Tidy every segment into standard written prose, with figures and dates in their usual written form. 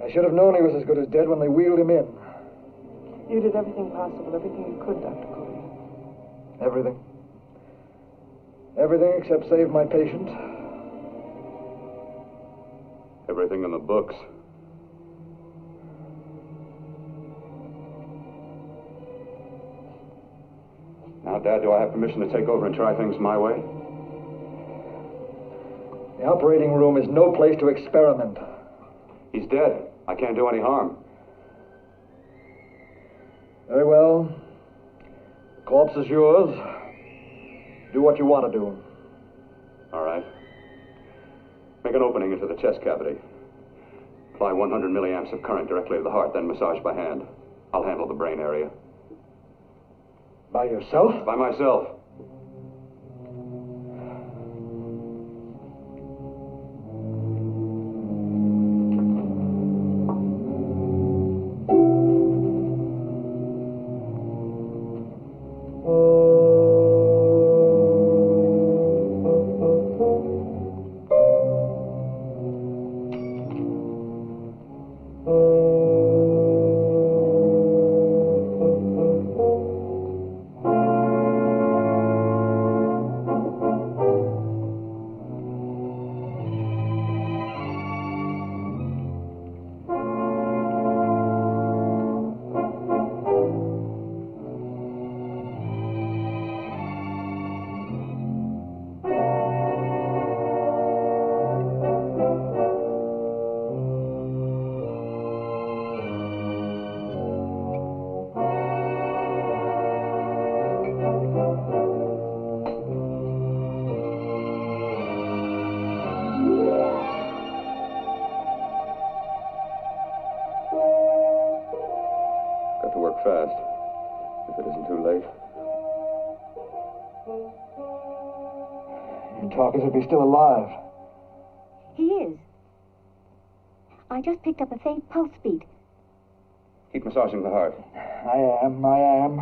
I should have known he was as good as dead when they wheeled him in. You did everything possible, everything you could, Dr. Cody. Everything. Everything except save my patient. Everything in the books. Now, Dad, do I have permission to take over and try things my way? The operating room is no place to experiment. He's dead. I can't do any harm. Very well. The corpse is yours. Do what you want to do. All right. Make an opening into the chest cavity. Apply 100 milliamps of current directly to the heart, then massage by hand. I'll handle the brain area. By yourself? By myself. Talk as if he's still alive. He is. I just picked up a faint pulse beat. Keep massaging the heart. I am.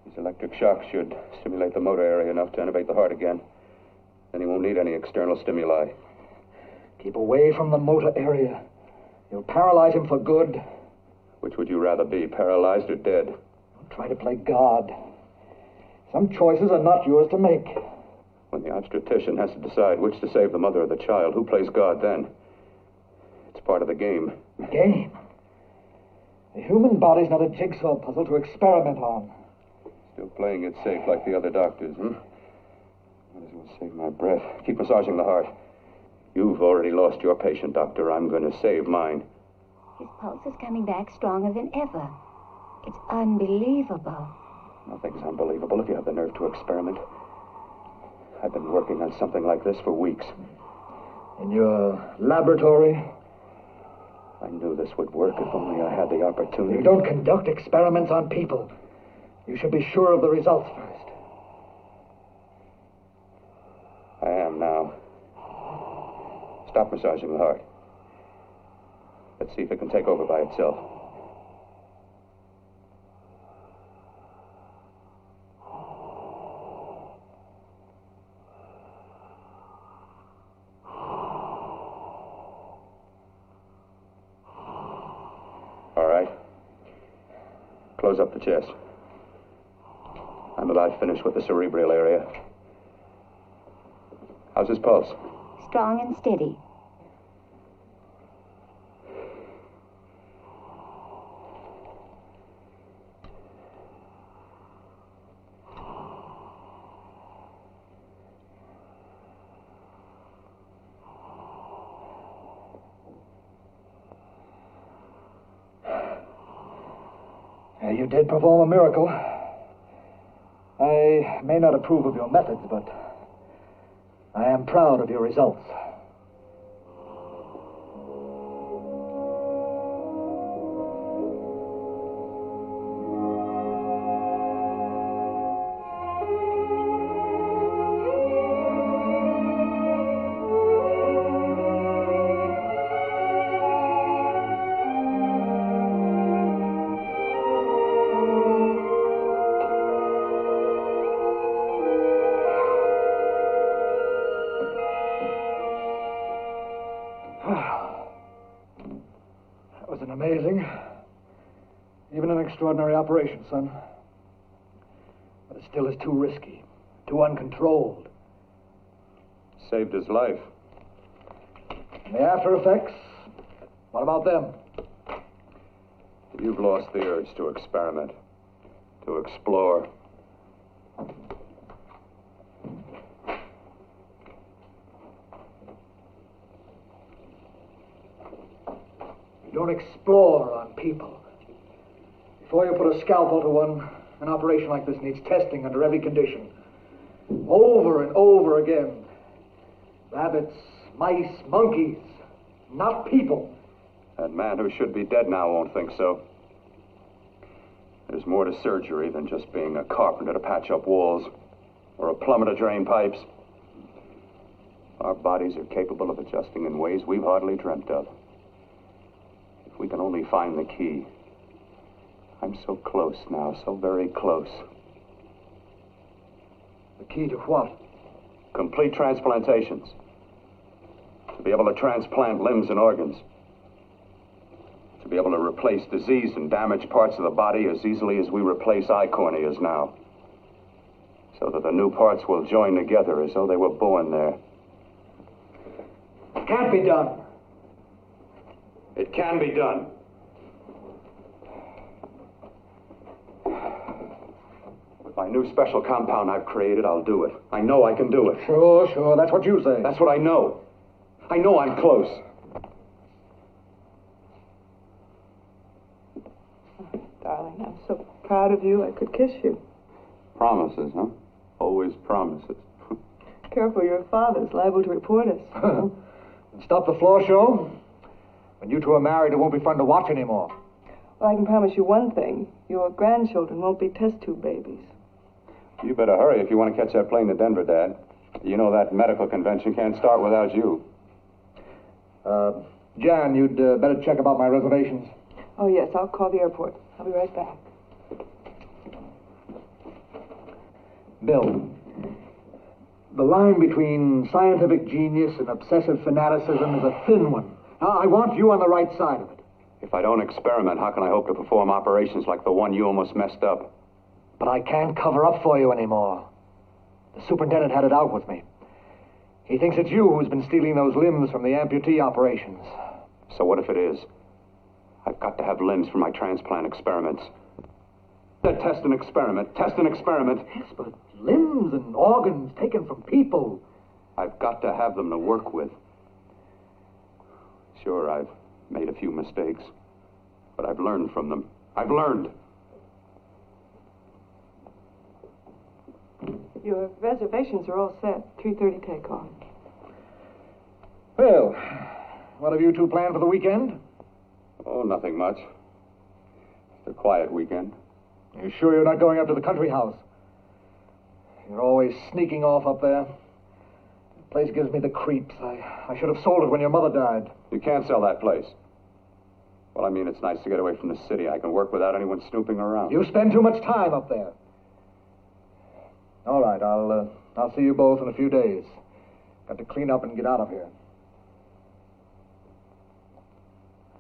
These electric shocks should stimulate the motor area enough to innervate the heart again. Then he won't need any external stimuli. Keep away from the motor area. You'll paralyze him for good. Which would you rather be, paralyzed or dead? Don't try to play God. Some choices are not yours to make. When the obstetrician has to decide which to save the mother or the child, who plays God then? It's part of the game. Game? The human body's not a jigsaw puzzle to experiment on. Still playing it safe like the other doctors, hmm? Might as well save my breath. Keep massaging the heart. You've already lost your patient, Doctor. I'm going to save mine. His pulse is coming back stronger than ever. It's unbelievable. Nothing's unbelievable if you have the nerve to experiment. I've been working on something like this for weeks. In your laboratory? I knew this would work if only I had the opportunity. You don't conduct experiments on people. You should be sure of the results first. I am now. Stop massaging the heart. Let's see if it can take over by itself. Close up the chest. I'm about finished with the cerebral area. How's his pulse? Strong and steady. You did perform a miracle. I may not approve of your methods, but I am proud of your results. That was an amazing, even an extraordinary operation, son. But it still is too risky, too uncontrolled. Saved his life. And the after effects, what about them? You've lost the urge to experiment, to explore. You don't explore on people. Before you put a scalpel to one, an operation like this needs testing under every condition. Over and over again. Rabbits, mice, monkeys, not people. That man who should be dead now won't think so. There's more to surgery than just being a carpenter to patch up walls or a plumber to drain pipes. Our bodies are capable of adjusting in ways we've hardly dreamt of. If we can only find the key. I'm so close now, so very close. The key to what? Complete transplantations. To be able to transplant limbs and organs. To be able to replace diseased and damaged parts of the body as easily as we replace eye corneas now. So that the new parts will join together as though they were born there. It can't be done. It can be done. With my new special compound I've created, I'll do it. I know I can do it. Sure, that's what you say. That's what I know. I know I'm close. Darling, I'm so proud of you, I could kiss you. Promises, huh? Always promises. Careful, your father's liable to report us. Stop the floor show. When you two are married, it won't be fun to watch anymore. Well, I can promise you one thing. Your grandchildren won't be test tube babies. You better hurry if you want to catch that plane to Denver, Dad. You know that medical convention can't start without you. Jan, you'd better check about my reservations. Oh, yes, I'll call the airport. I'll be right back. Bill, the line between scientific genius and obsessive fanaticism is a thin one. I want you on the right side of it. If I don't experiment, how can I hope to perform operations like the one you almost messed up? But I can't cover up for you anymore. The superintendent had it out with me. He thinks it's you who's been stealing those limbs from the amputee operations. So what if it is? I've got to have limbs for my transplant experiments. Test and experiment. Test and experiment. Yes, but limbs and organs taken from people. I've got to have them to work with. Sure, I've made a few mistakes, but I've learned from them. I've learned. Your reservations are all set. 3:30 takeoff. Well, what have you two planned for the weekend? Oh, nothing much. Just a quiet weekend. You sure you're not going up to the country house? You're always sneaking off up there. The place gives me the creeps. I should have sold it when your mother died. You can't sell that place. Well, I mean, it's nice to get away from the city. I can work without anyone snooping around. You spend too much time up there. All right, I'll see you both in a few days. Got to clean up and get out of here.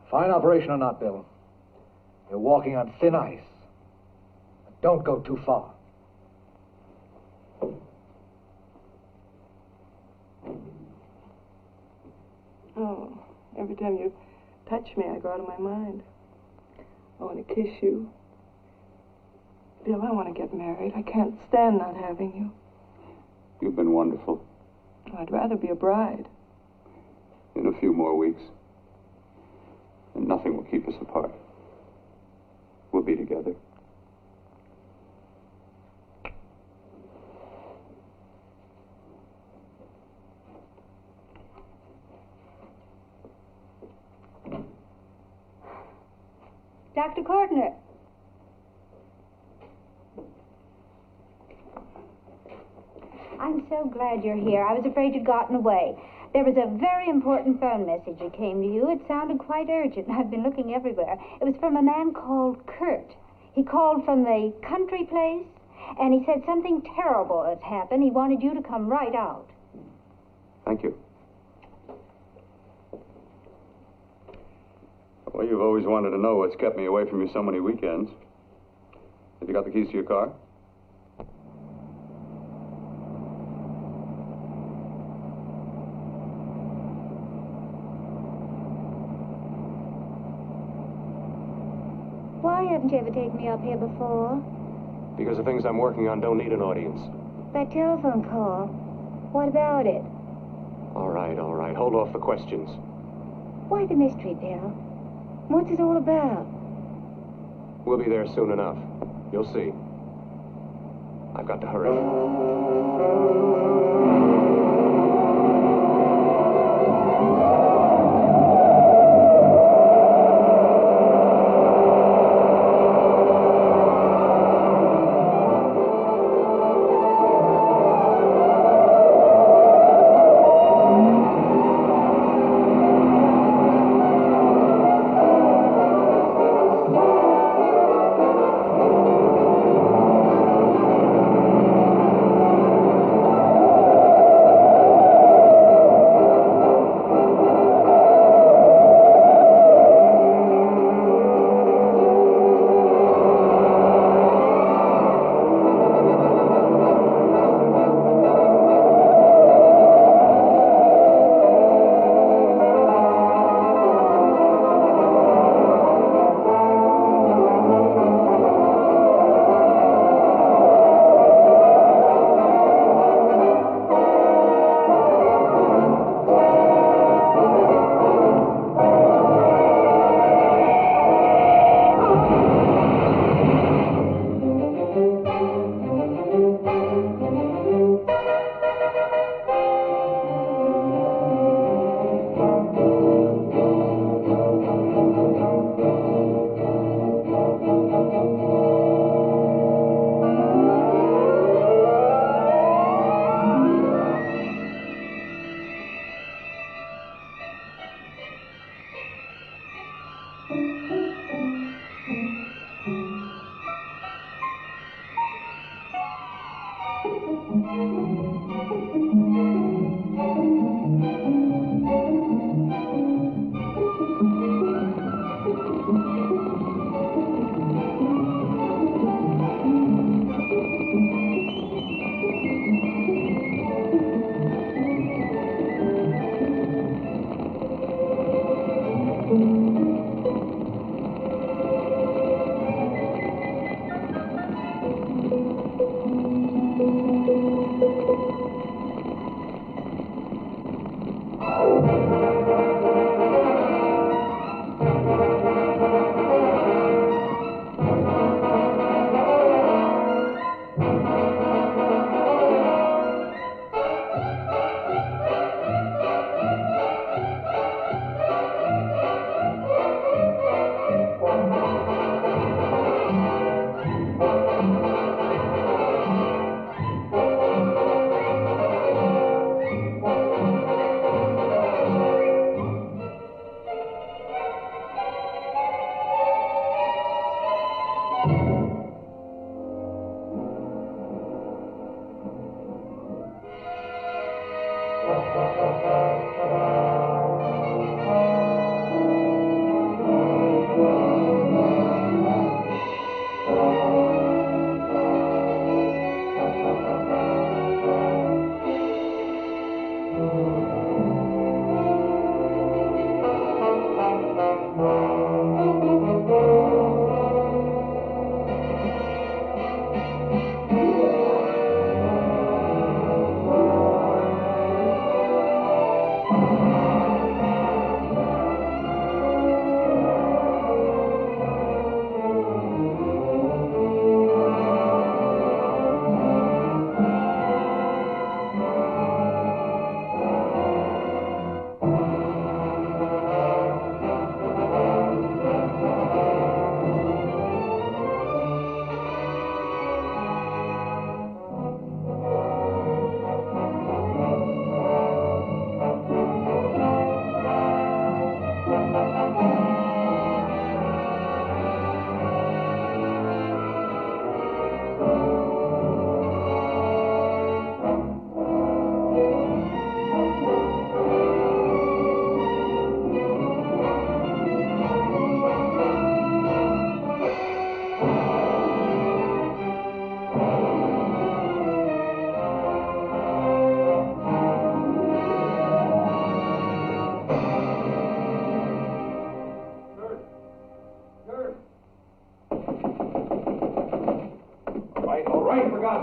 Fine operation or not, Bill, you're walking on thin ice. Don't go too far. Oh, every time you touch me, I go out of my mind. I want to kiss you. Bill, I want to get married. I can't stand not having you. You've been wonderful. I'd rather be a bride. In a few more weeks. And nothing will keep us apart. We'll be together. Dr. Cordner. I'm so glad you're here. I was afraid you'd gotten away. There was a very important phone message that came to you. It sounded quite urgent. I've been looking everywhere. It was from a man called Kurt. He called from the country place, and he said something terrible has happened. He wanted you to come right out. Thank you. Well, you've always wanted to know what's kept me away from you so many weekends. Have you got the keys to your car? Why haven't you ever taken me up here before? Because the things I'm working on don't need an audience. That telephone call. What about it? All right. Hold off the questions. Why the mystery, Bill? What's it all about? We'll be there soon enough. You'll see. I've got to hurry.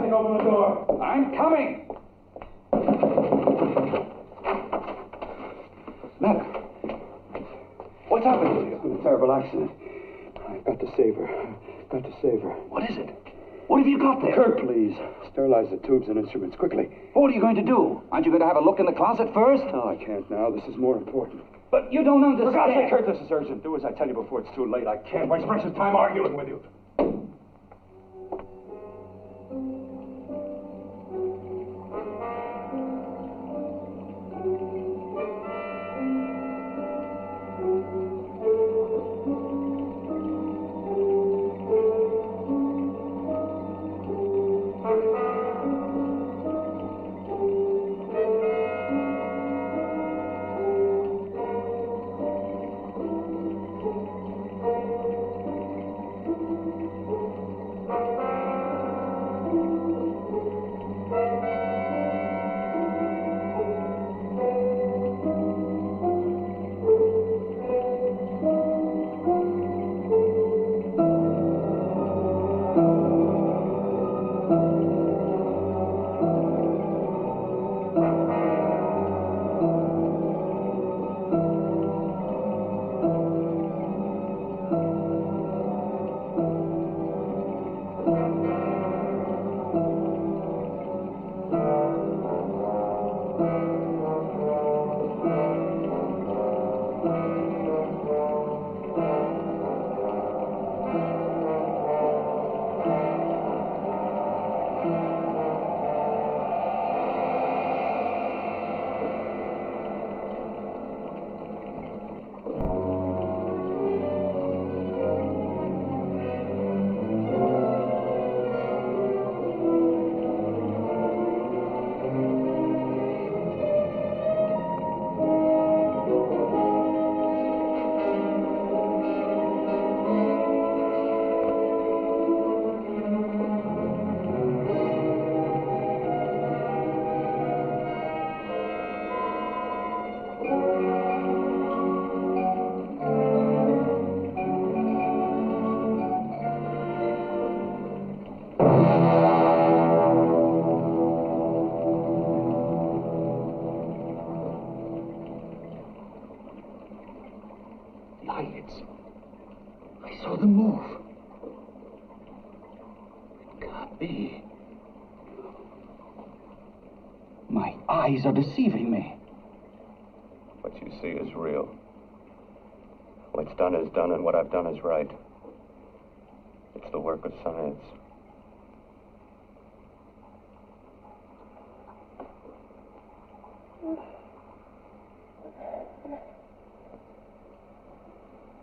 Something open the door. I'm coming. Matter? What's happened to you? It's been a terrible accident. I've got to save her. I've got to save her. What is it? What have you got there? Kurt, please. Sterilize the tubes and instruments, quickly. What are you going to do? Aren't you going to have a look in the closet first? No, I can't now. This is more important. But you don't understand. For God's sake, Kurt, this is urgent. Do as I tell you before it's too late. I can't waste precious time arguing with you. I saw them move. It can't be. My eyes are deceiving me. What you see is real. What's done is done, and what I've done is right. It's the work of science.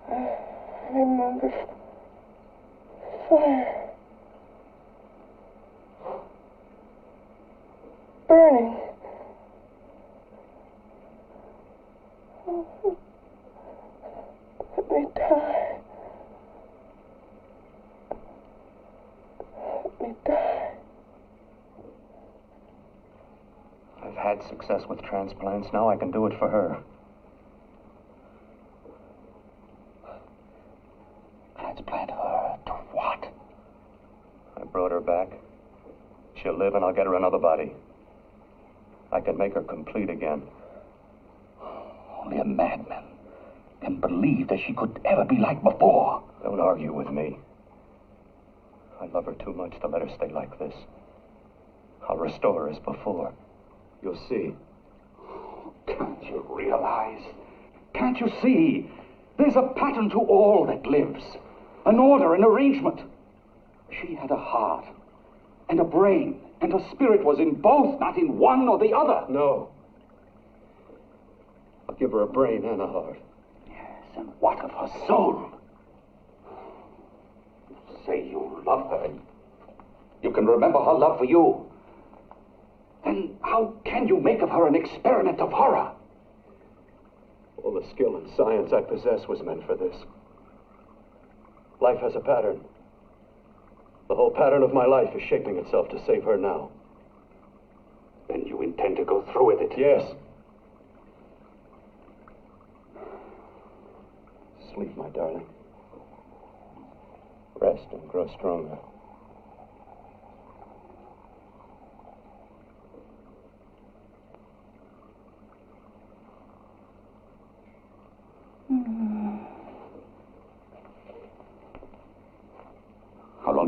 I remember fire. Burning. Let me die. Let me die. I've had success with transplants. Now I can do it for her. Transplant her to what? I brought her back. She'll live, and I'll get her another body. I can make her complete again. Only a madman can believe that she could ever be like before. Don't argue with me. I love her too much to let her stay like this. I'll restore her as before. You'll see. Can't you realize? Can't you see? There's a pattern to all that lives. An order, an arrangement. She had a heart and a brain, and her spirit was in both, not in one or the other. No. I'll give her a brain and a heart. Yes, and what of her soul? You say you love her, and you can remember her love for you. Then how can you make of her an experiment of horror? All the skill and science I possess was meant for this. Life has a pattern. The whole pattern of my life is shaping itself to save her now. Then you intend to go through with it? Yes. Sleep, my darling. Rest and grow stronger.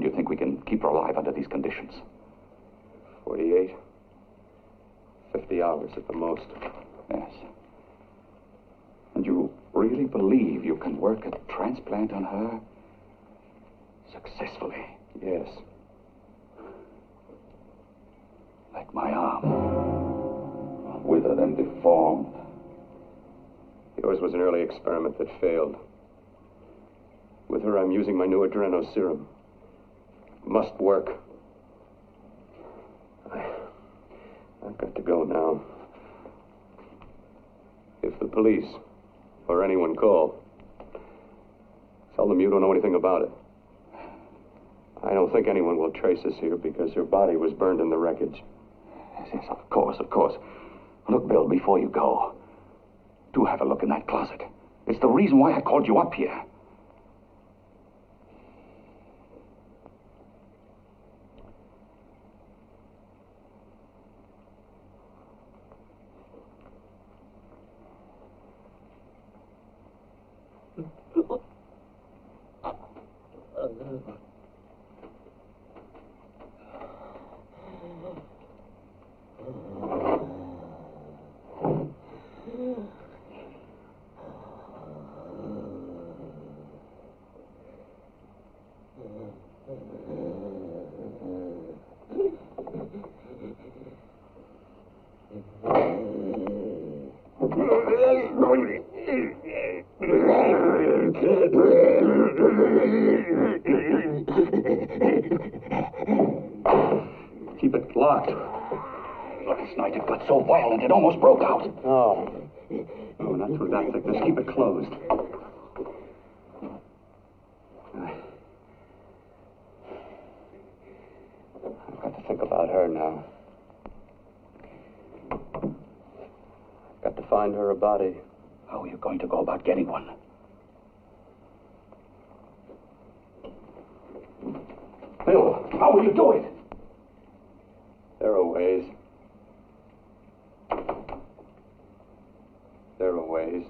you think we can keep her alive under these conditions? 48. 50 hours at the most. Yes. And you really believe you can work a transplant on her successfully? Yes. Like my arm. Withered and deformed. Yours was an early experiment that failed. With her, I'm using my new adreno serum. Must work. I've got to go now. If the police or anyone call, tell them you don't know anything about it. I don't think anyone will trace us here because her body was burned in the wreckage. Yes, of course, of course. Look, Bill, before you go, do have a look in that closet. It's the reason why I called you up here. Keep it locked. Last night it got so violent it almost broke out. Oh, not through that thickness. Keep it closed. I've got to think about her now. I've got to find her a body. How are you going to go about getting one? Bill, how will you do it? There are ways. There are ways.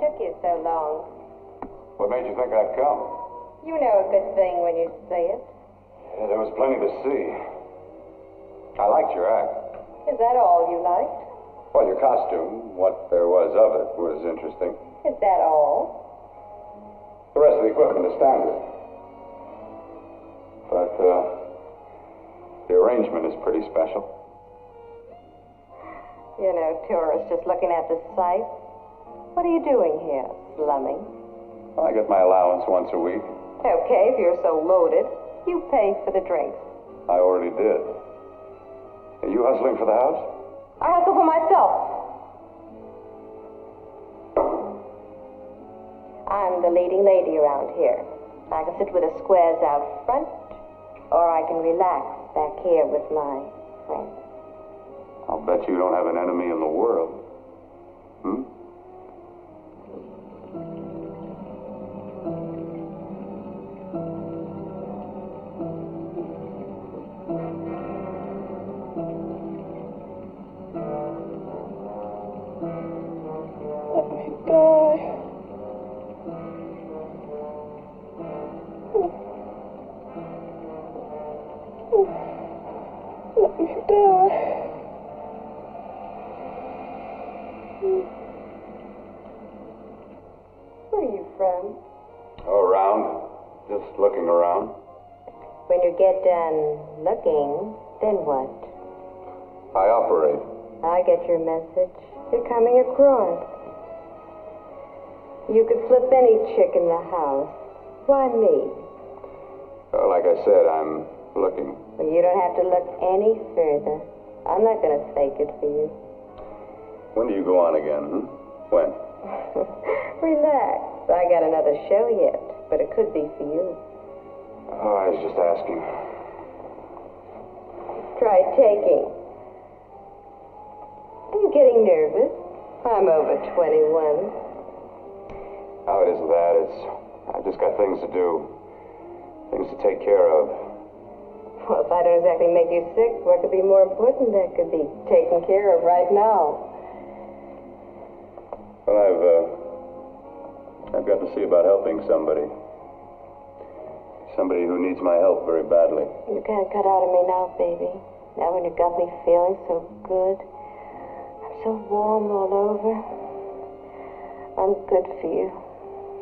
took you so long. What made you think I'd come? You know a good thing when you say it. Yeah, there was plenty to see. I liked your act. Is that all you liked? Well, your costume, what there was of it, was interesting. Is that all? The rest of the equipment is standard. But, the arrangement is pretty special. You know, tourists just looking at the sight. What are you doing here? Slumming? I get my allowance once a week. Okay, if you're so loaded, you pay for the drinks. I already did. Are you hustling for the house? I hustle for myself. I'm the leading lady around here. I can sit with the squares out front, or I can relax back here with my friends. I'll bet you don't have an enemy in the world. Hmm? Let me die. Let me die. Where are you from? Around. Just looking around. When you get done looking, then what? I operate. I get your message. You're coming across. You could flip any chick in the house. Why me? Well, like I said, I'm looking. Well, you don't have to look any further. I'm not going to fake it for you. When do you go on again, hmm? When? Relax. I got another show yet, but it could be for you. Oh, I was just asking. Try taking. Are you getting nervous? I'm over 21. Oh, it isn't that. I've just got things to do. Things to take care of. Well, if I don't exactly make you sick, what could be more important that could be taken care of right now? Well, I've got to see about helping somebody. Somebody who needs my help very badly. You can't cut out of me now, baby. Now when you got me feeling so good. I'm so warm all over. I'm good for you.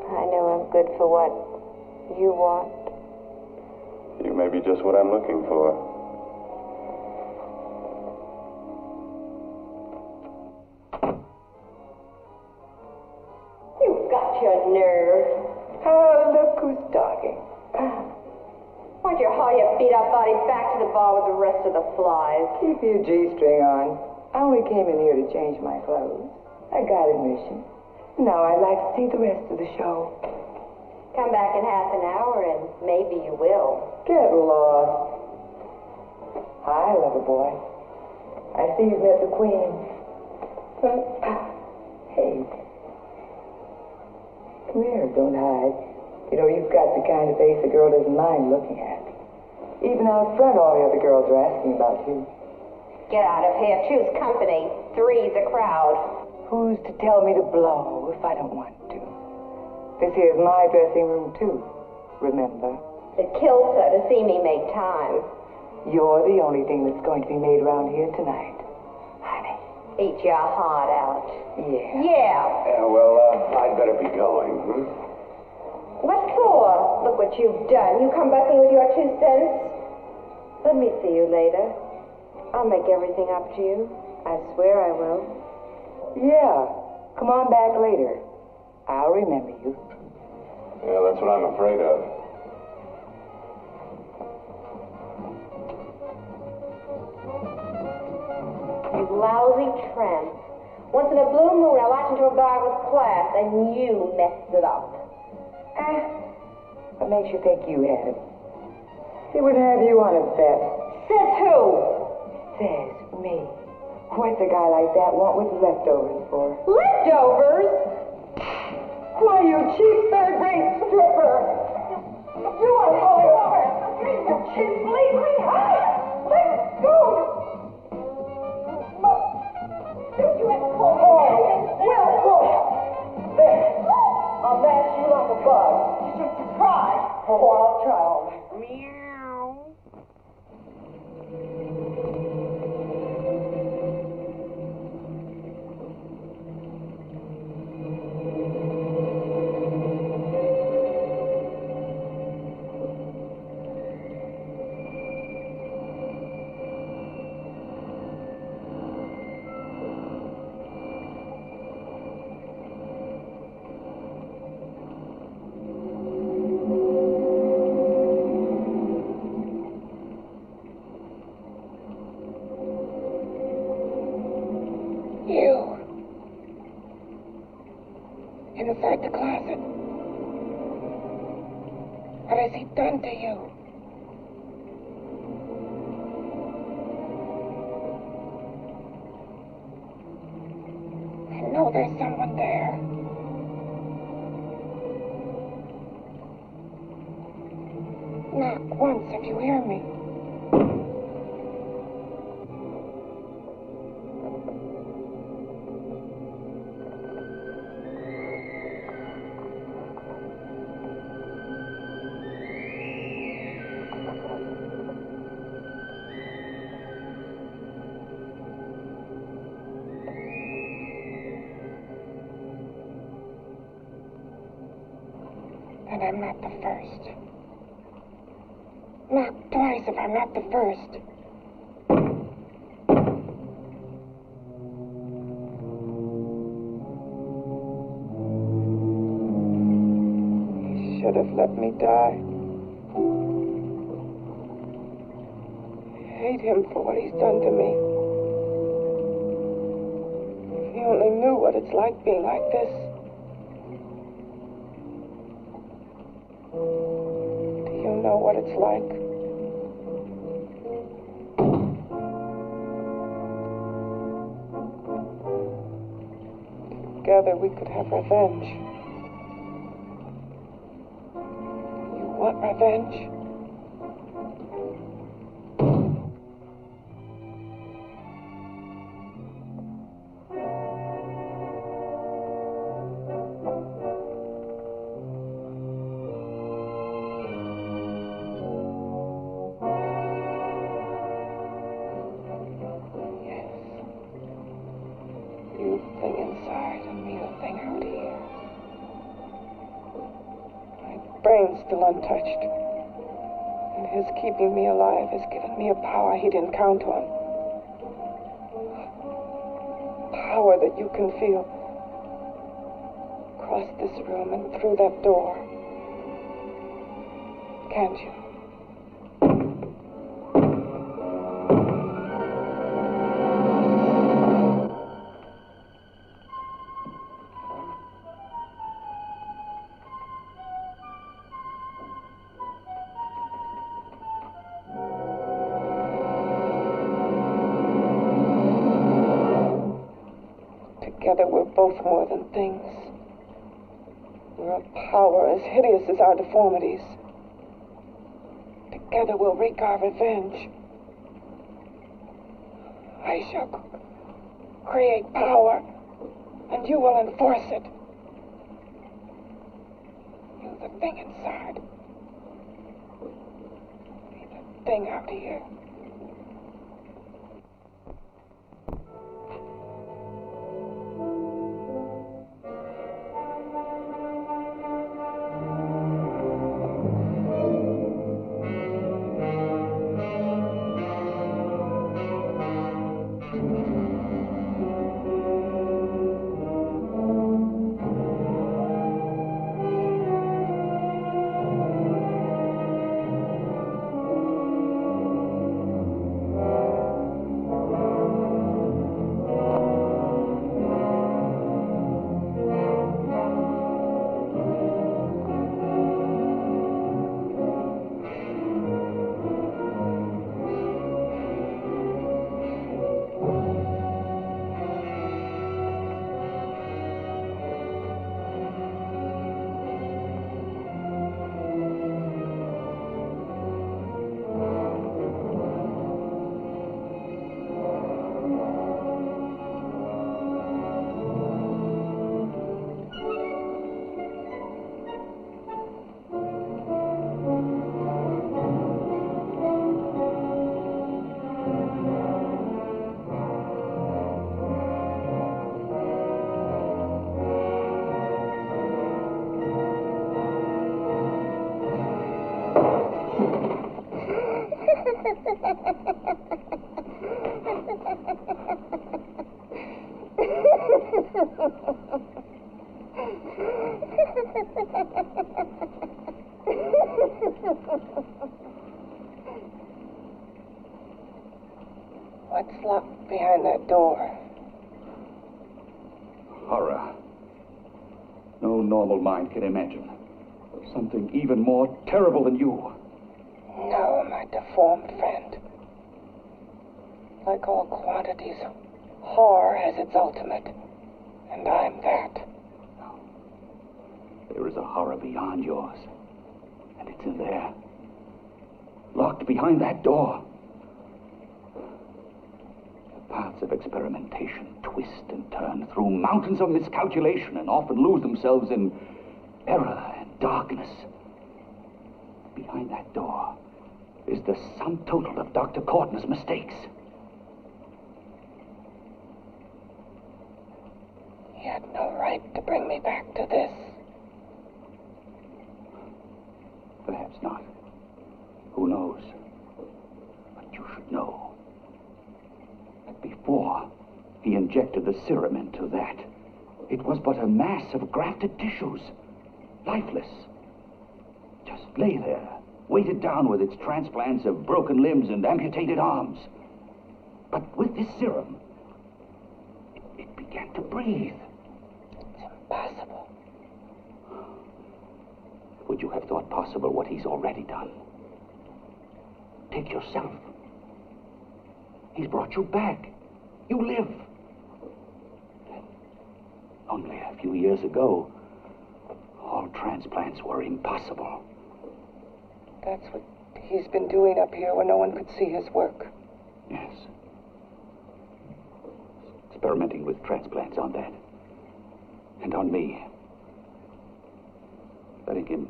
I know I'm good for what you want. You may be just what I'm looking for. You've got your nerve. Oh, look who's talking. Why don't you haul your beat-up body back to the bar with the rest of the flies? Keep your G-string on. I only came in here to change my clothes. I got admission. Now I'd like to see the rest of the show. Come back in half an hour and maybe you will. Get lost. Hi, lover boy. I see you've met the queen. Hey. Come here, don't hide. You know, you've got the kind of face a girl doesn't mind looking at. Even out front, all the other girls are asking about you. Get out of here. Choose company. Three's a crowd. Who's to tell me to blow if I don't want to? This here's my dressing room, too. Remember? It kills her to see me make time. You're the only thing that's going to be made around here tonight. Honey. Eat your heart out. Yeah. Yeah. Yeah, well, I'd better be going, hmm? What for? Look what you've done. You come busting with your 2 cents. Let me see you later. I'll make everything up to you. I swear I will. Yeah. Come on back later. I'll remember you. Yeah, that's what I'm afraid of. You lousy tramp. Once in a blue moon, I watched into a bar with class, and you messed it up. What makes you think you had it? He wouldn't have you on his bet. Says who? Says me. What's a guy like that want with leftovers for? Leftovers? Why, you cheap third-rate stripper! You are holy over! You cheap bleeding! Let go! You ain't cold. Oh, well, there. You. Inside the closet. What has he done to you? I know there's someone there. Knock once if you hear me. And I'm not the first. Knock twice if I'm not the first. He should have let me die. I hate him for what he's done to me. If he only knew what it's like being like this. Do you know what it's like? Together we could have revenge. You want revenge? Still untouched. And his keeping me alive has given me a power he didn't count on. Power that you can feel across this room and through that door. Can't you? Together we're both more than things. We're a power as hideous as our deformities. Together we'll wreak our revenge. I shall create power, and you will enforce it. You, the thing inside. Me, the thing out here. What's locked behind that door? Horror. No normal mind can imagine something even more terrible than you. No, my deformed friend. Like all quantities, horror has its ultimate. And I'm that. There is a horror beyond yours. And it's in there. Locked behind that door. The paths of experimentation twist and turn through mountains of miscalculation and often lose themselves in error and darkness. Behind that door is the sum total of Dr. Corton's mistakes. He had no right to bring me back to this. Perhaps not. Who knows? But you should know that before he injected the serum into that, it was but a mass of grafted tissues, lifeless. Just lay there, weighted down with its transplants of broken limbs and amputated arms. But with this serum, it began to breathe. It's impossible. Would you have thought possible what he's already done? Take yourself. He's brought you back. You live. Only a few years ago, all transplants were impossible. That's what he's been doing up here where no one could see his work. Yes. Experimenting with transplants on that. And on me. Letting him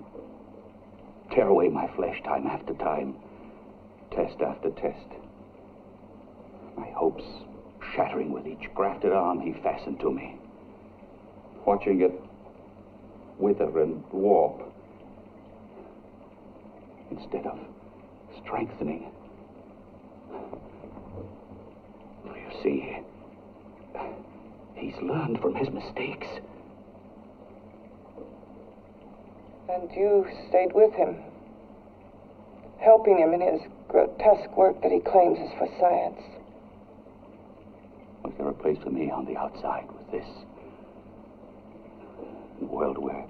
tear away my flesh time after time, test after test. My hopes shattering with each grafted arm he fastened to me. Watching it wither and warp instead of strengthening. You see, he's learned from his mistakes. And you stayed with him, helping him in his grotesque work that he claims is for science. Was there a place for me on the outside with this? In a world where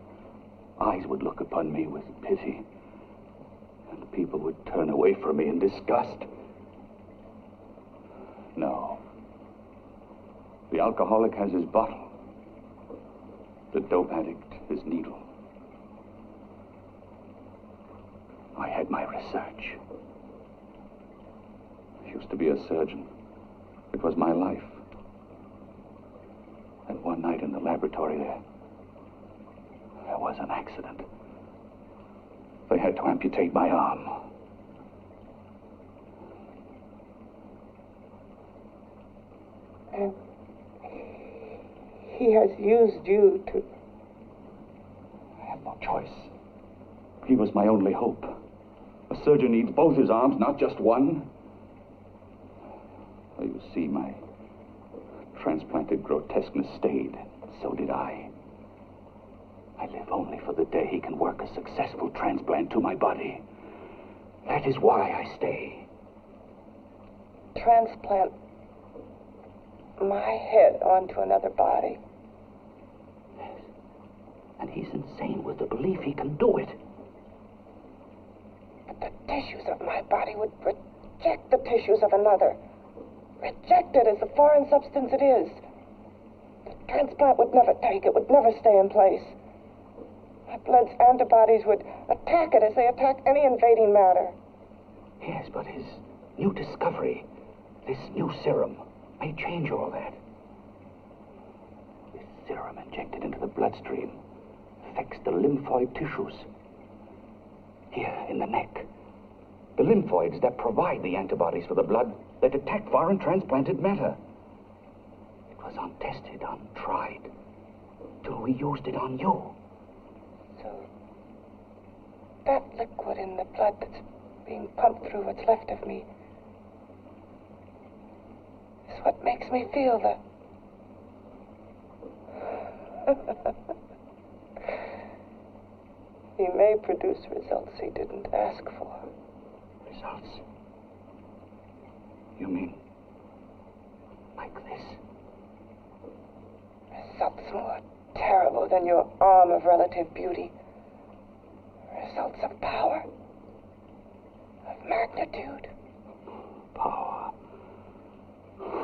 eyes would look upon me with pity, and people would turn away from me in disgust? No. The alcoholic has his bottle. The dope addict his needle. I had my research. I used to be a surgeon. It was my life. And one night in the laboratory there was an accident. They had to amputate my arm. And he has used you to... I had no choice. He was my only hope. A surgeon needs both his arms, not just one. Well, you see, my transplanted grotesqueness stayed. So did I. I live only for the day he can work a successful transplant to my body. That is why I stay. Transplant my head onto another body. Yes. And he's insane with the belief he can do it. But the tissues of my body would reject the tissues of another. Reject it as the foreign substance it is. The transplant would never take it, would never stay in place. My blood's antibodies would attack it as they attack any invading matter. Yes, but his new discovery, this new serum, may change all that. This serum injected into the bloodstream affects the lymphoid tissues. Here in the neck. The lymphoids that provide the antibodies for the blood that attack foreign transplanted matter. It was untested, untried, till we used it on you. So, that liquid in the blood that's being pumped through what's left of me is what makes me feel that... He may produce results he didn't ask for. Results? You mean like this? Results more terrible than your arm of relative beauty. Results of power. Of magnitude. Power.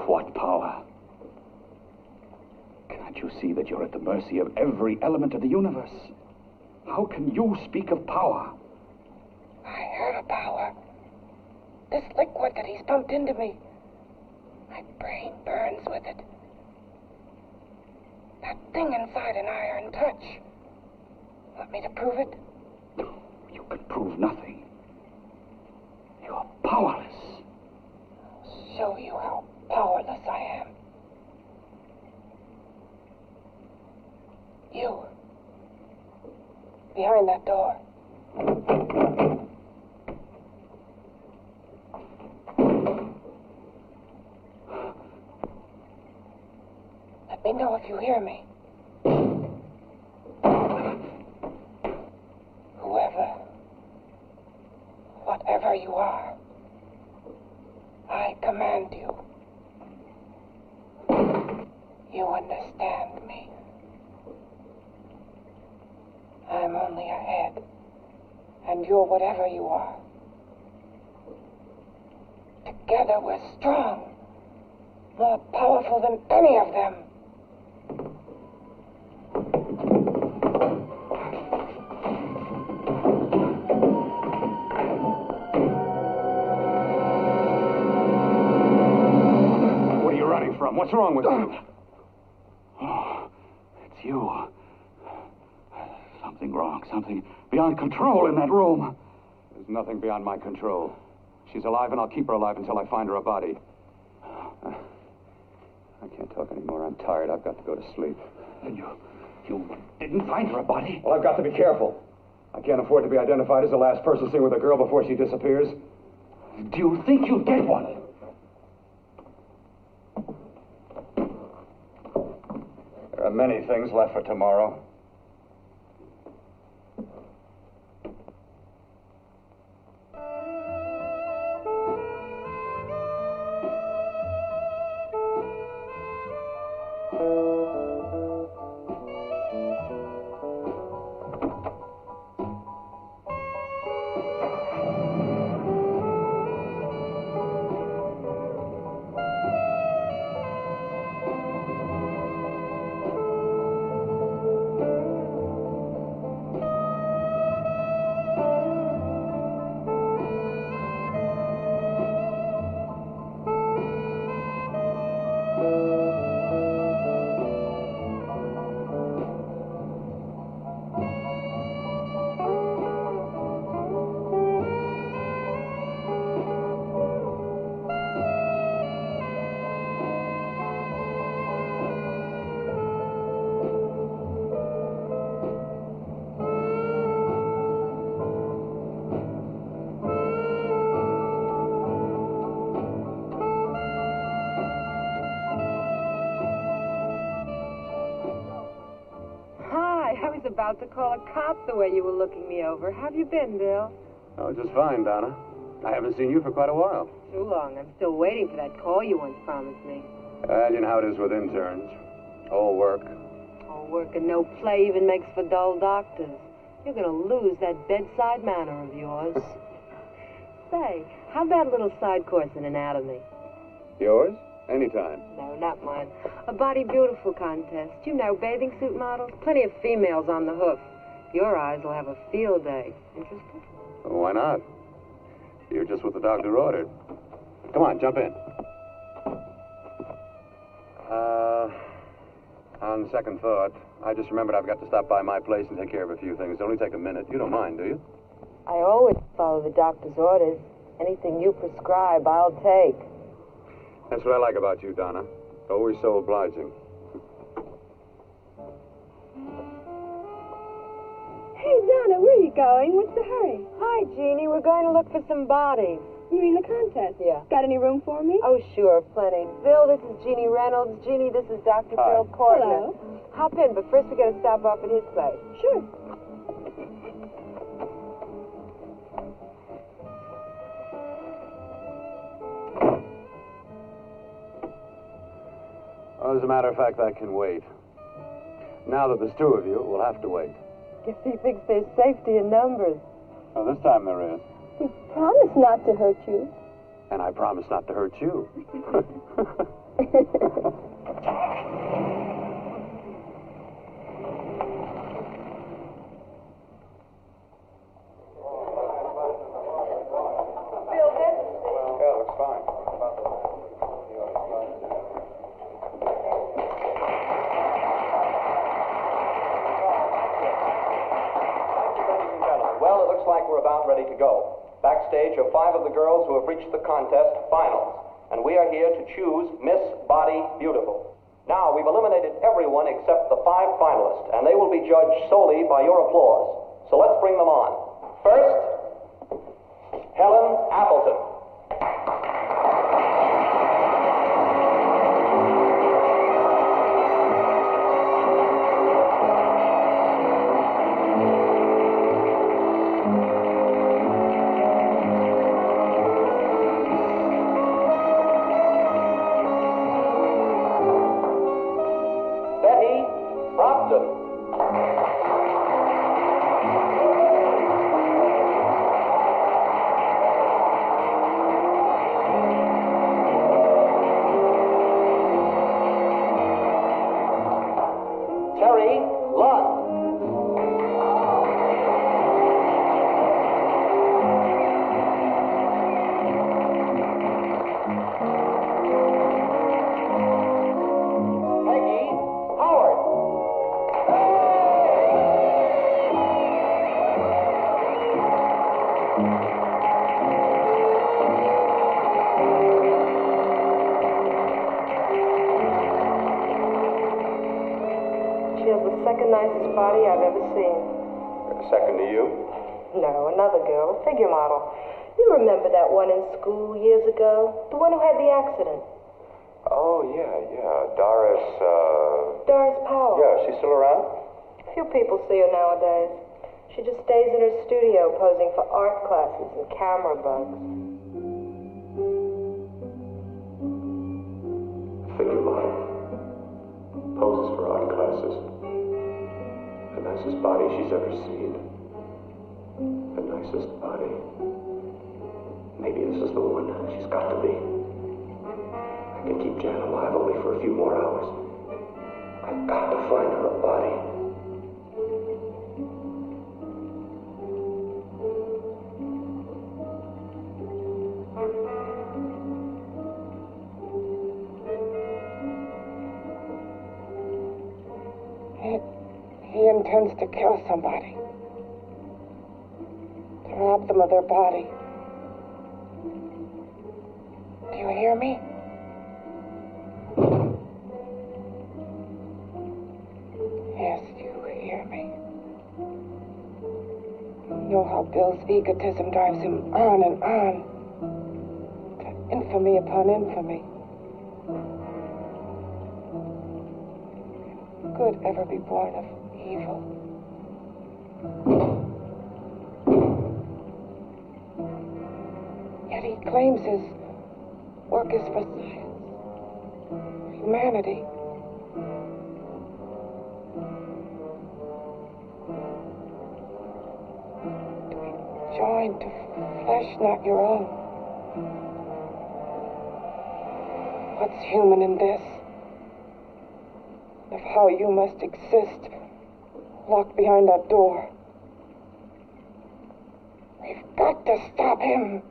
What power? Can't you see that you're at the mercy of every element of the universe? How can you speak of power? I have a power. This liquid that he's pumped into me. My brain burns with it. That thing inside an iron touch. Want me to prove it? You can prove nothing. You're powerless. I'll show you how powerless I am. You. Behind that door. Let me know if you hear me. Whoever, whatever you are, I command you. You understand me. I'm only a head, and you're whatever you are. Together we're strong, more powerful than any of them. What are you running from? What's wrong with you? Oh, it's you. Something wrong, something beyond control in that room. There's nothing beyond my control. She's alive, and I'll keep her alive until I find her a body. I can't talk anymore. I'm tired. I've got to go to sleep. And you didn't find her a body? Well, I've got to be careful. I can't afford to be identified as the last person seen with a girl before she disappears. Do you think you'll get one? There are many things left for tomorrow. About to call a cop the way you were looking me over. How have you been, Bill? Oh, just fine, Donna. I haven't seen you for quite a while. Too long. I'm still waiting for that call you once promised me. Imagine how it is with interns. All work. All work and no play even makes for dull doctors. You're going to lose that bedside manner of yours. Say, how about a little side course in anatomy? Yours? Anytime. No, not mine. A body beautiful contest. You know, bathing suit models. Plenty of females on the hoof. Your eyes will have a field day. Interested? Well, why not? You're just what the doctor ordered. Come on, jump in. On second thought, I just remembered I've got to stop by my place and take care of a few things. It'll only take a minute. You don't mind, do you? I always follow the doctor's orders. Anything you prescribe, I'll take. That's what I like about you, Donna. Always so obliging. Hey, Donna, where are you going? What's the hurry? Hi, Jeannie. We're going to look for some bodies. You mean the contest? Yeah. Got any room for me? Oh, sure, plenty. Bill, this is Jeannie Reynolds. Jeannie, this is Dr. Hi. Phil Courtner. Hello. Hop in, but first we got to stop off at his place. Sure. Well, as a matter of fact, that can wait. Now that there's two of you, we'll have to wait. Guess he thinks there's safety in numbers. Well, this time there is. We promise not to hurt you. And I promise not to hurt you. Ready to go. Backstage are 5 of the girls who have reached the contest finals, and we are here to choose Miss Body Beautiful. Now, we've eliminated everyone except the 5 finalists, and they will be judged solely by your applause. So let's bring them on. First, Helen Appleton. Nicest body I've ever seen. Second to you? No, another girl, a figure model. You remember that one in school years ago? The one who had the accident. Oh, yeah. Doris Powell. Yeah, she's still around? Few people see her nowadays. She just stays in her studio posing for art classes and camera bugs. Figure model. Poses for art classes. The nicest body she's ever seen. The nicest body. Maybe this is the one. She's got to be. I can keep Jan alive only for a few more hours. I've got to find her a body. He intends to kill somebody. To rob them of their body. Do you hear me? Yes, you hear me. You know how Bill's egotism drives him on and on. To infamy upon infamy. Could ever be born of evil. Yet he claims his work is for science, for humanity. To be joined to flesh not your own. What's human in this? Of how you must exist, locked behind that door. We've got to stop him.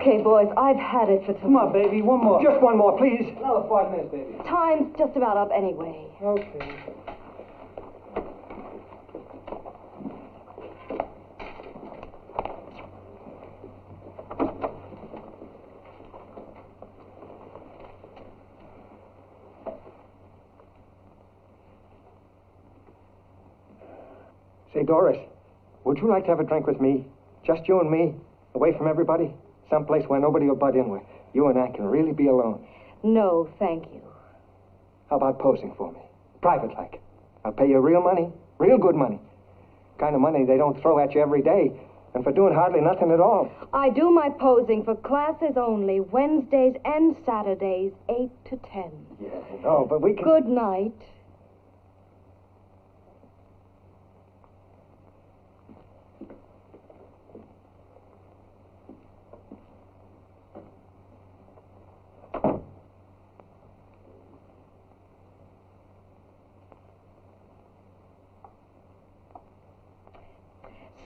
Okay, boys, I've had it for tonight. Come on, baby, one more. Just one more, please. Another 5 minutes, baby. Time's just about up anyway. Okay. Say, Doris, would you like to have a drink with me? Just you and me, away from everybody? Someplace where nobody will butt in, where you and I can really be alone. No, thank you. How about posing for me? Private like. I'll pay you real money, real good money. Kind of money they don't throw at you every day, and for doing hardly nothing at all. I do my posing for classes only, Wednesdays and Saturdays, 8 to 10. Yeah, no, but we can... Good night.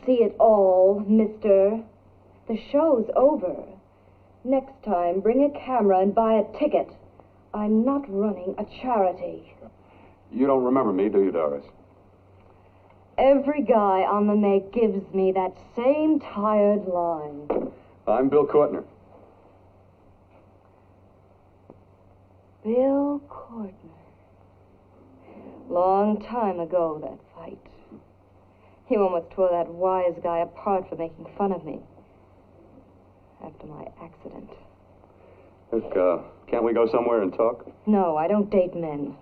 See it all, mister. The show's over. Next time, bring a camera and buy a ticket. I'm not running a charity. You don't remember me, do you, Doris? Every guy on the make gives me that same tired line. I'm Bill Courtner. Bill Courtner. Long time ago, that fight. You almost tore that wise guy apart for making fun of me. After my accident. Look, can't we go somewhere and talk? No, I don't date men.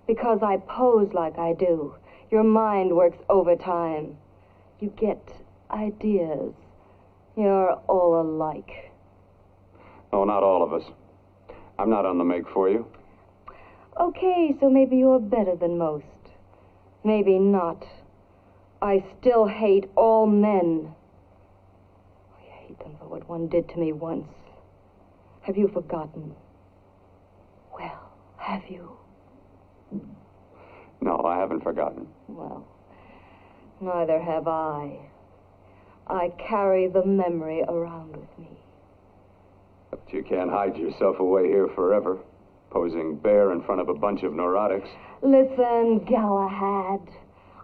Because I pose like I do. Your mind works overtime. You get ideas. You're all alike. Oh, not all of us. I'm not on the make for you. Okay, so maybe you're better than most. Maybe not. I still hate all men. I hate them for what one did to me once. Have you forgotten? Well, have you? No, I haven't forgotten. Well, neither have I. I carry the memory around with me. But you can't hide yourself away here forever, posing bare in front of a bunch of neurotics. Listen, Galahad.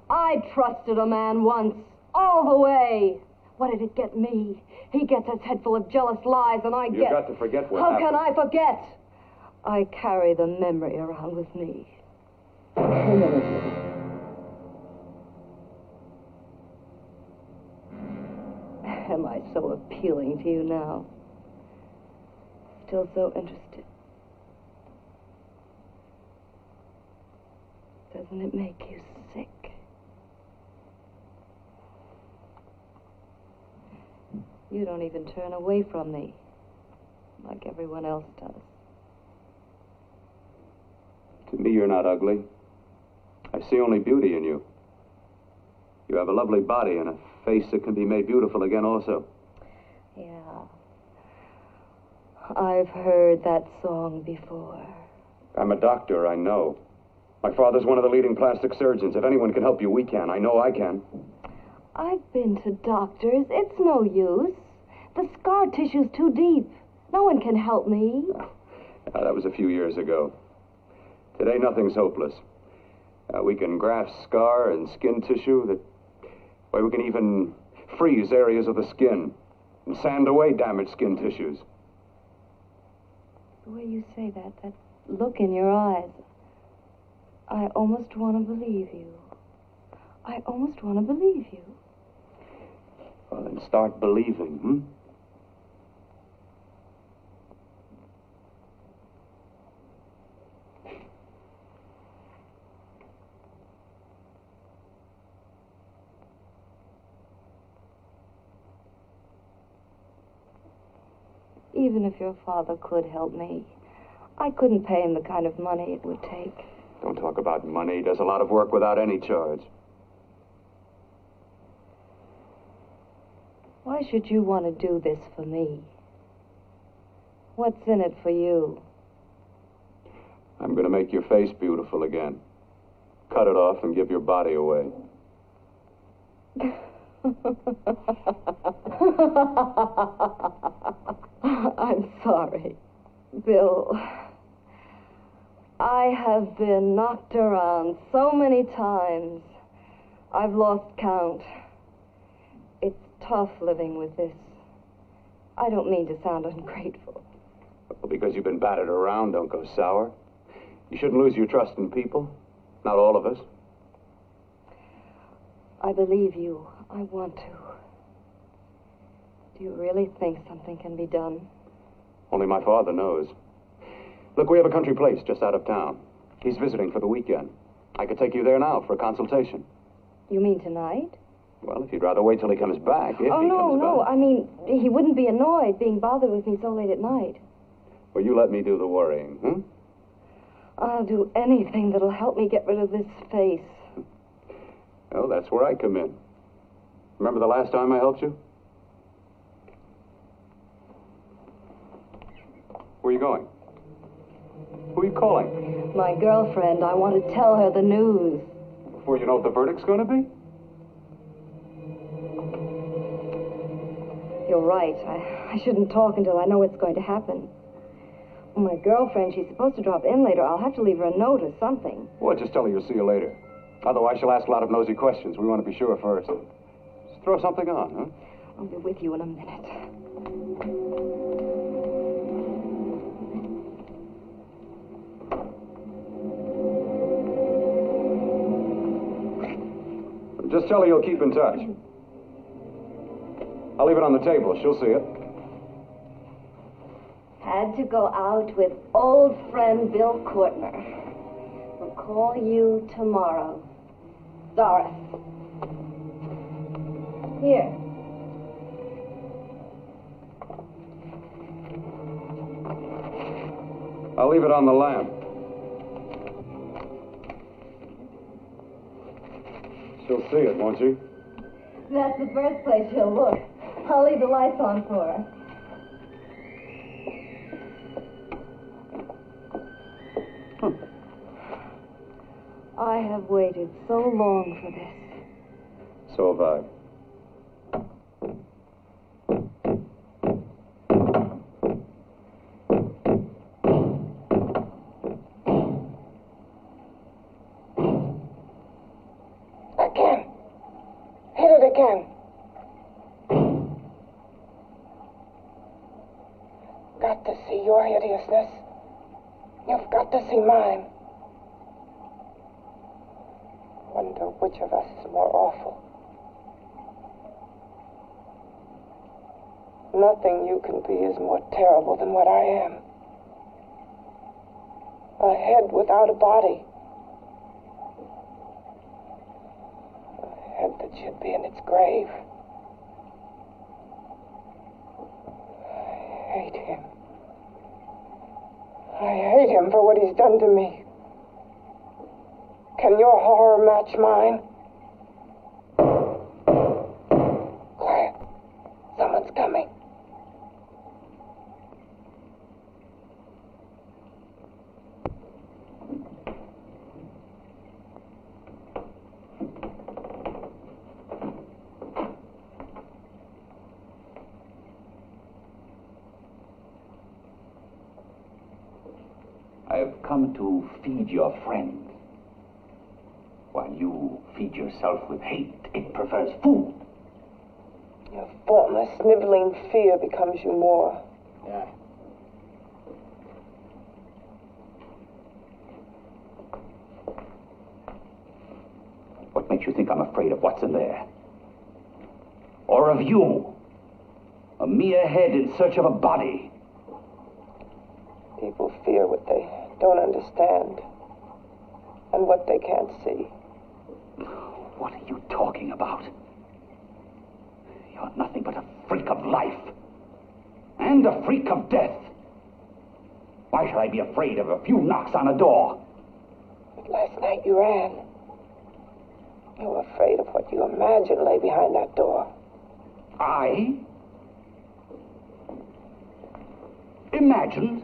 I trusted a man once, all the way. What did it get me? He gets his head full of jealous lies, and I get... You've got to forget what How happened. can I forget? I carry the memory around with me. Am I so appealing to you now? Still so interested? Doesn't it make you sick? You don't even turn away from me, like everyone else does. To me, you're not ugly. I see only beauty in you. You have a lovely body and a face that can be made beautiful again also. Yeah. I've heard that song before. I'm a doctor, I know. My father's one of the leading plastic surgeons. If anyone can help you, we can. I know I can. I've been to doctors. It's no use. The scar tissue's too deep. No one can help me. That was a few years ago. Today, nothing's hopeless. We can graft scar and skin tissue. Well, we can even freeze areas of the skin and sand away damaged skin tissues. The way you say that look in your eyes, I almost want to believe you. I almost want to believe you. Well, then start believing, hmm? Even if your father could help me, I couldn't pay him the kind of money it would take. Don't talk about money. He does a lot of work without any charge. Why should you want to do this for me? What's in it for you? I'm going to make your face beautiful again. Cut it off and give your body away. I'm sorry, Bill. I have been knocked around so many times. I've lost count. It's tough living with this. I don't mean to sound ungrateful. Well, because you've been battered around, don't go sour. You shouldn't lose your trust in people. Not all of us. I believe you. I want to. Do you really think something can be done? Only my father knows. Look, we have a country place just out of town. He's visiting for the weekend. I could take you there now for a consultation. You mean tonight? Well, if you'd rather wait till he comes back, if he comes no. back. I mean, he wouldn't be annoyed being bothered with me so late at night. Well, you let me do the worrying, hmm? I'll do anything that'll help me get rid of this face. Well, that's where I come in. Remember the last time I helped you? Where are you going? Who are you calling? My girlfriend. I want to tell her the news. Before you know what the verdict's going to be? You're right. I shouldn't talk until I know what's going to happen. My girlfriend, she's supposed to drop in later. I'll have to leave her a note or something. Well, just tell her you'll see you later. Otherwise, she'll ask a lot of nosy questions. We want to be sure first. Just throw something on, huh? I'll be with you in a minute. Just tell her you'll keep in touch. I'll leave it on the table. She'll see it. Had to go out with old friend Bill Courtner. We'll call you tomorrow. Doris. Here. I'll leave it on the lamp. She'll see it, won't she? That's the first place she'll look. I'll leave the lights on for her. I have waited so long for this. So have I. Again. Hit it again. Got to see your hideousness. You've got to see mine. Wonder which of us is more awful. Nothing you can be is more terrible than what I am. A head without a body. A head that should be in its grave. I hate him. I hate him for what he's done to me. Can your horror match mine? Quiet. Someone's coming. I have come to feed your friend. While you feed yourself with hate, it prefers food. Your formless, sniveling fear becomes you more. Yeah. What makes you think I'm afraid of what's in there? Or of you? A mere head in search of a body. People fear what they don't understand and what they can't see. What are you talking about? You're nothing but a freak of life. And a freak of death. Why should I be afraid of a few knocks on a door? But last night you ran. You were afraid of what you imagined lay behind that door. I? Imagined?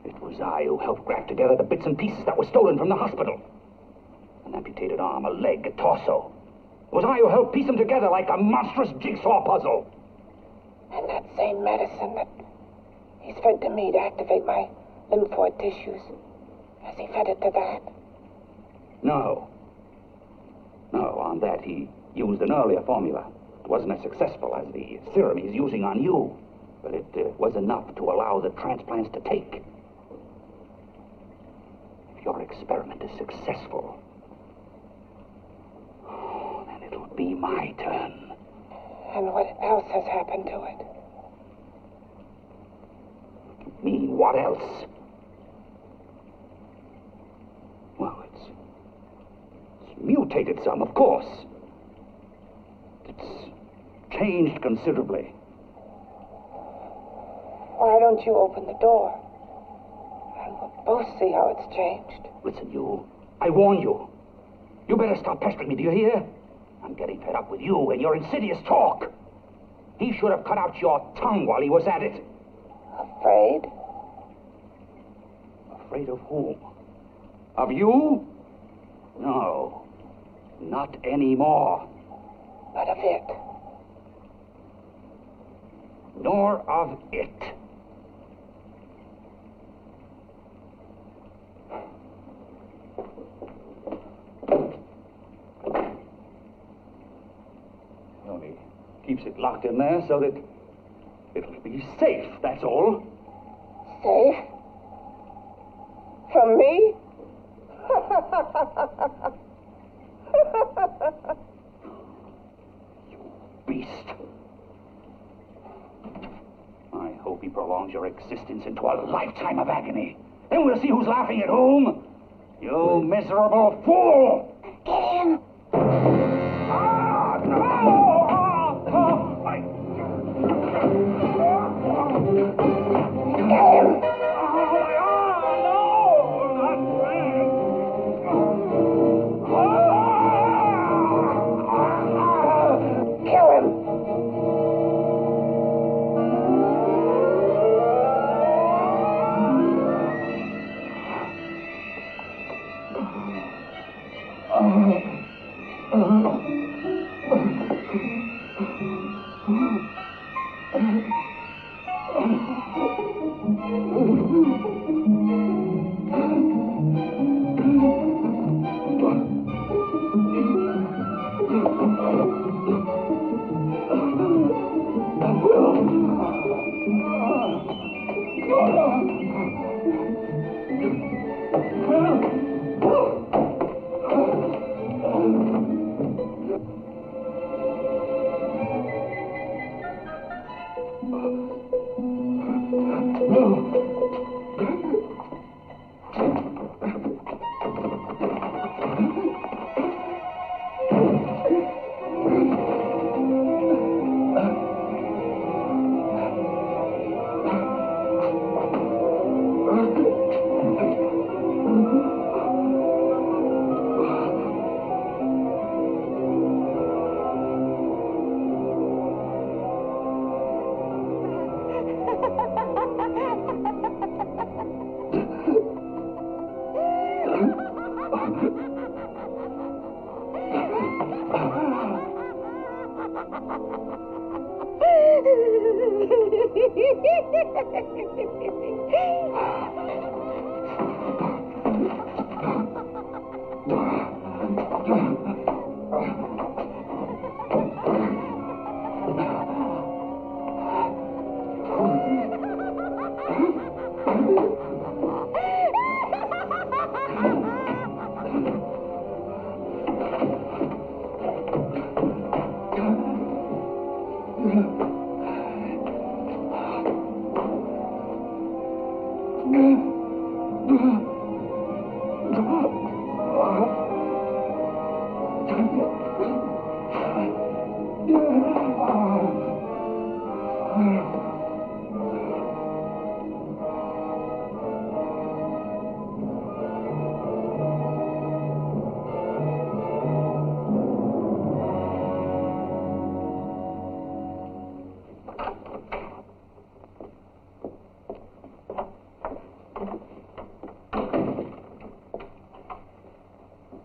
It was I who helped graft together the bits and pieces that were stolen from the hospital. An amputated arm, a leg, a torso. It was I who helped piece them together like a monstrous jigsaw puzzle. And that same medicine that he's fed to me to activate my lymphoid tissues. Has he fed it to that? No. No, on that he used an earlier formula. It wasn't as successful as the serum he's using on you, but it was enough to allow the transplants to take. If your experiment is successful, then it'll be my turn. And what else has happened to it? You mean, what else? Well, it's mutated some, of course. It's changed considerably. Why don't you open the door? And we'll both see how it's changed. Listen, I warn you. You better stop pestering me, do you hear? I'm getting fed up with you and your insidious talk. He should have cut out your tongue while he was at it. Afraid? Afraid of whom? Of you? No, not anymore. But of it. Nor of it. Only keeps it locked in there so that it'll be safe, that's all. Safe? From me? You beast. I hope he prolongs your existence into a lifetime of agony. Then we'll see who's laughing at whom. You miserable fool! Get him! Ah, no! Get him! Kill him!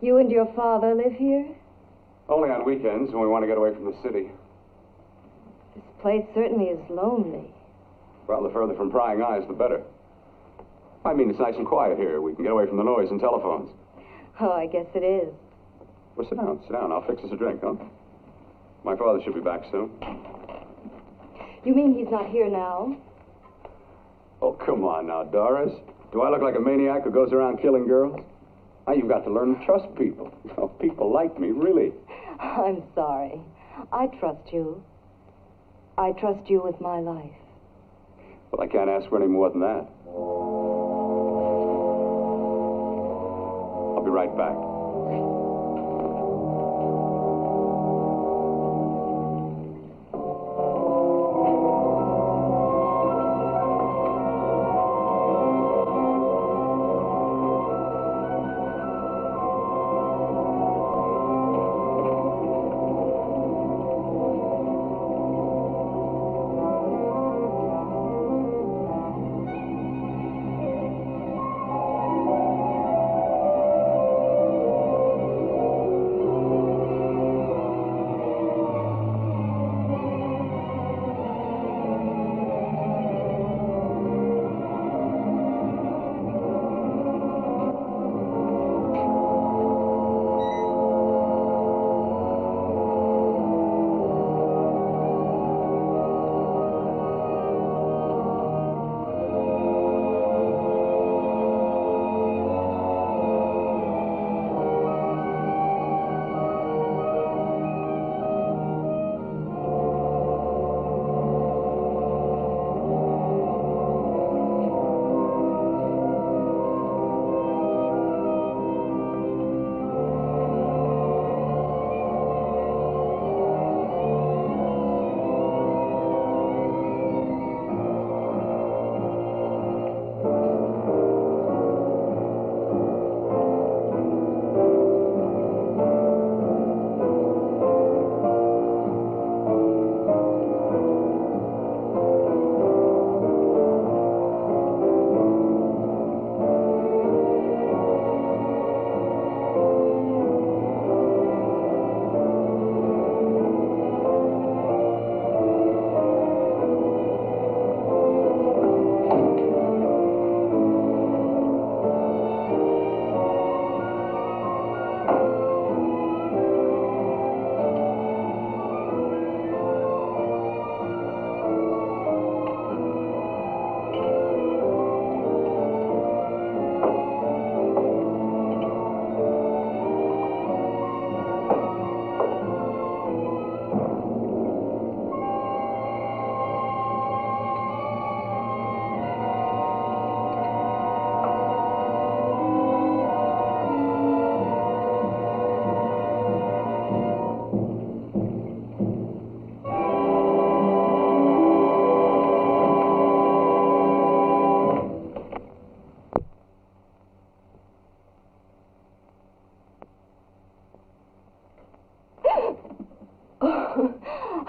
You and your father live here? Only on weekends when we want to get away from the city. This place certainly is lonely. Well, the further from prying eyes, the better. I mean, it's nice and quiet here. We can get away from the noise and telephones. Oh, I guess it is. Well, sit down, sit down. I'll fix us a drink, huh? My father should be back soon. You mean he's not here now? Oh, come on now, Doris. Do I look like a maniac who goes around killing girls? Now, you've got to learn to trust people. You know, people like me, really. I'm sorry. I trust you. I trust you with my life. Well, I can't ask for any more than that. I'll be right back.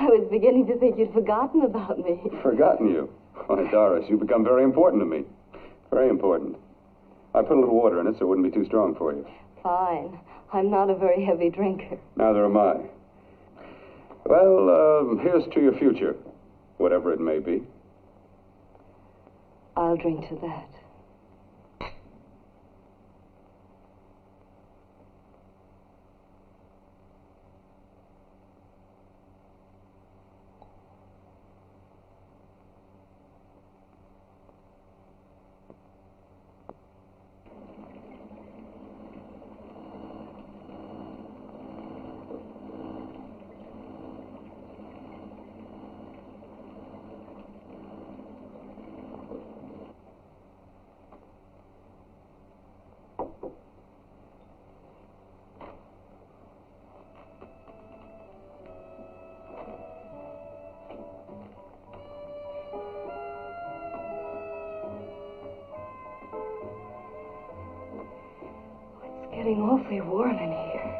I was beginning to think you'd forgotten about me. Forgotten you? Why, Doris, you've become very important to me. Very important. I put a little water in it so it wouldn't be too strong for you. Fine. I'm not a very heavy drinker. Neither am I. Well, here's to your future, whatever it may be. I'll drink to that. It's getting awfully warm in here.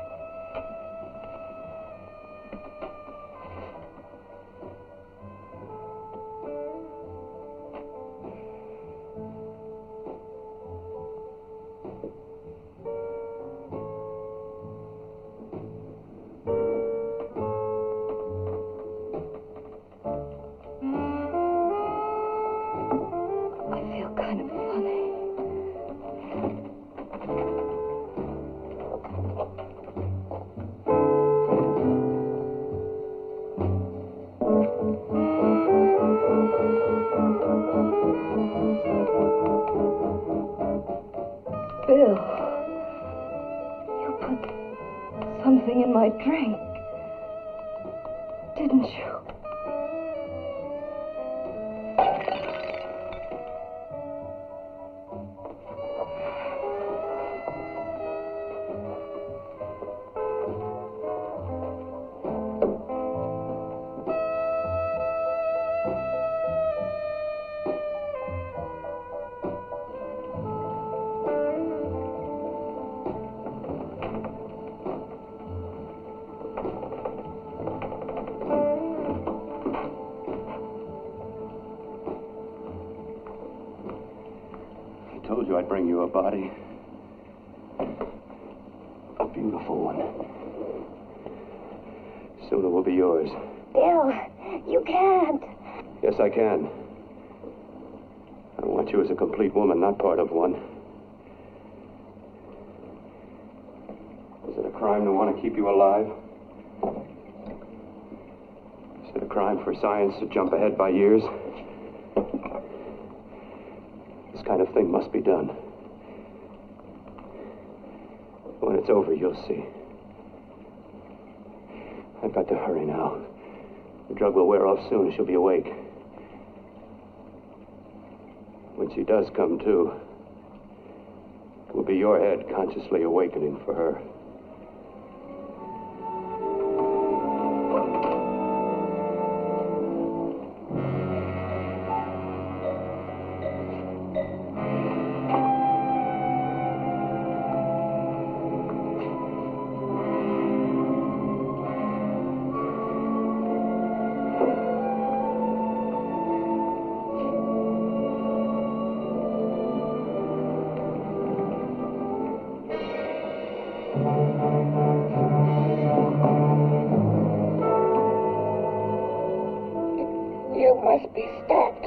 Bill, you put something in my drink, didn't you? I told you I'd bring you a body. A beautiful one. Soon it will be yours. Bill, you can't. Yes, I can. I want you as a complete woman, not part of one. Is it a crime to want to keep you alive? Is it a crime for science to jump ahead by years? This kind of thing must be done. When it's over, you'll see. I've got to hurry now. The drug will wear off soon and she'll be awake. When she does come to, it will be your head consciously awakening for her. You must be stopped.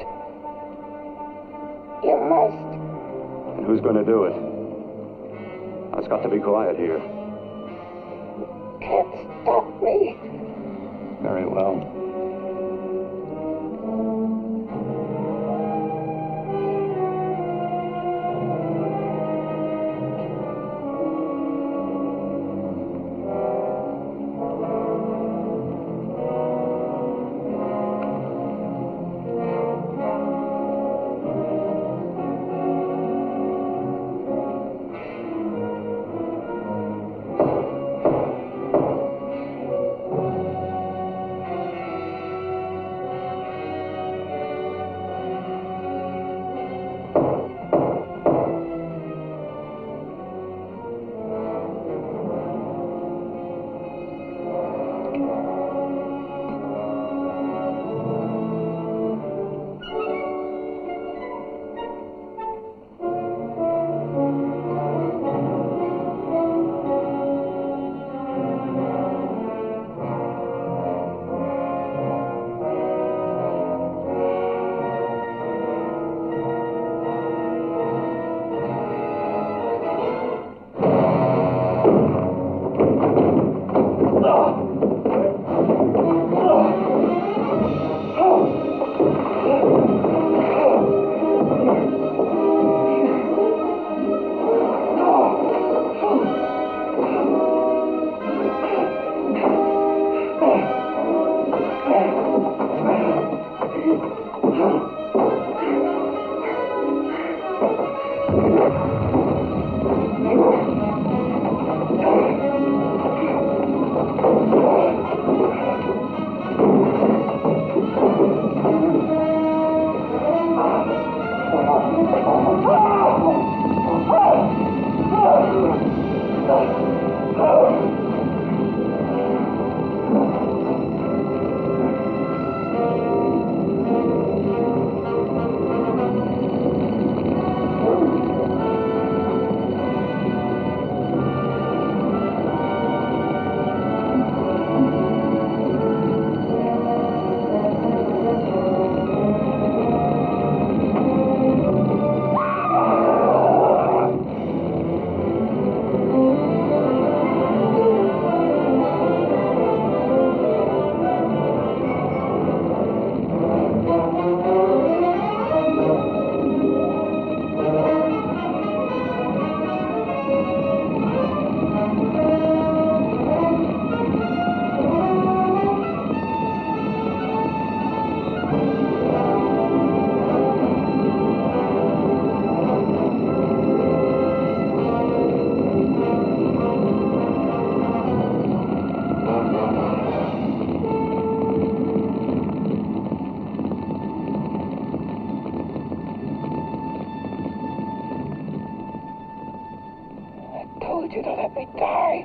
You must. And who's going to do it? It's got to be quiet here. Can't stop me. Very well. told you to let me die.